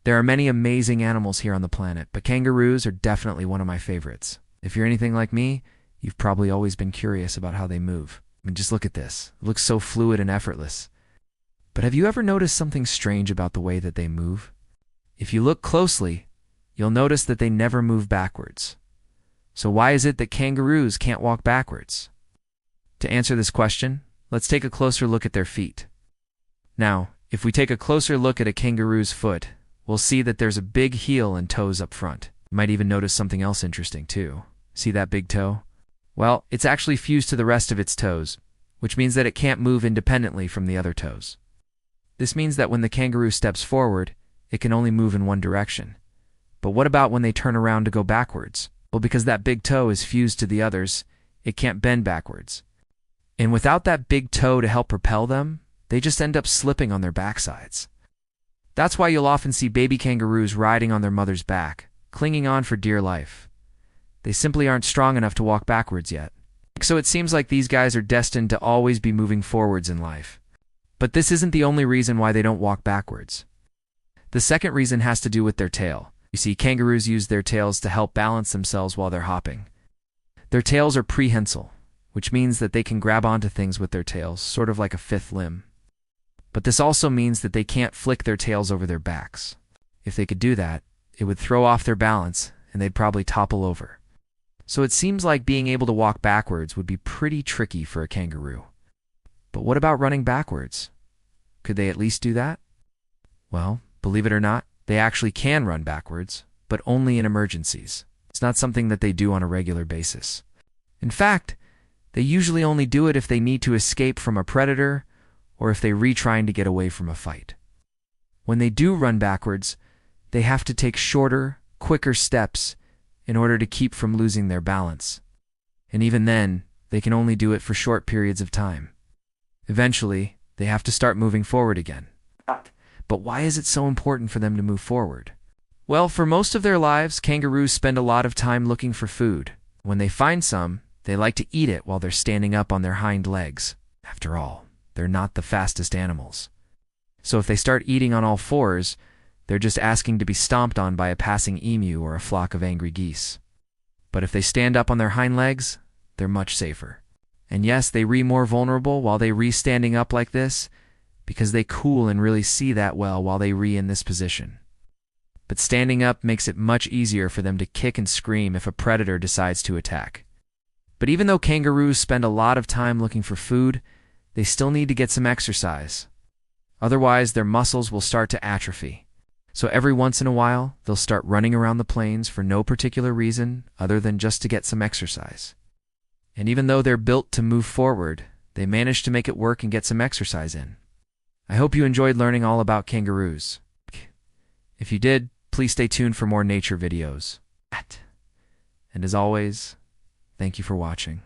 There are many amazing animals here on the planet, but kangaroos are definitely one of my favorites. If you're anything like me, you've probably always been curious about how they move. I mean, just look at this. It looks so fluid and effortless. But have you ever noticed something strange about the way that they move? If you look closely, you'll notice that they never move backwards. So why is it that kangaroos can't walk backwards? To answer this question, let's take a closer look at their feet. Now, if we take a closer look at a kangaroo's foot, we'll see that there's a big heel and toes up front. You might even notice something else interesting too. See that big toe? Well, it's actually fused to the rest of its toes, which means that it can't move independently from the other toes. This means that when the kangaroo steps forward, it can only move in one direction. But what about when they turn around to go backwards? Well, because that big toe is fused to the others, it can't bend backwards. And without that big toe to help propel them, they just end up slipping on their backsides. That's why you'll often see baby kangaroos riding on their mother's back, clinging on for dear life. They simply aren't strong enough to walk backwards yet. So it seems like these guys are destined to always be moving forwards in life. But this isn't the only reason why they don't walk backwards. The second reason has to do with their tail. You see, kangaroos use their tails to help balance themselves while they're hopping. Their tails are prehensile, which means that they can grab onto things with their tails, sort of like a fifth limb. But this also means that they can't flick their tails over their backs. If they could do that, it would throw off their balance, and they'd probably topple over. So it seems like being able to walk backwards would be pretty tricky for a kangaroo. But what about running backwards? Could they at least do that? Well, believe it or not, they actually can run backwards, but only in emergencies. It's not something that they do on a regular basis. In fact, they usually only do it if they need to escape from a predator or if they're trying to get away from a fight. When they do run backwards, they have to take shorter, quicker steps in order to keep from losing their balance. And even then, they can only do it for short periods of time. Eventually, they have to start moving forward again. But why is it so important for them to move forward? Well, for most of their lives, kangaroos spend a lot of time looking for food. When they find some, they like to eat it while they're standing up on their hind legs. After all, they're not the fastest animals. So if they start eating on all fours, they're just asking to be stomped on by a passing emu or a flock of angry geese. But if they stand up on their hind legs, they're much safer. And yes, they more vulnerable while they standing up like this, because they cool and really see that well while they in this position. But standing up makes it much easier for them to kick and scream if a predator decides to attack. But even though kangaroos spend a lot of time looking for food, they still need to get some exercise. Otherwise, their muscles will start to atrophy. So every once in a while, they'll start running around the plains for no particular reason other than just to get some exercise. And even though they're built to move forward, they manage to make it work and get some exercise in. I hope you enjoyed learning all about kangaroos. If you did, please stay tuned for more nature videos. And as always, thank you for watching.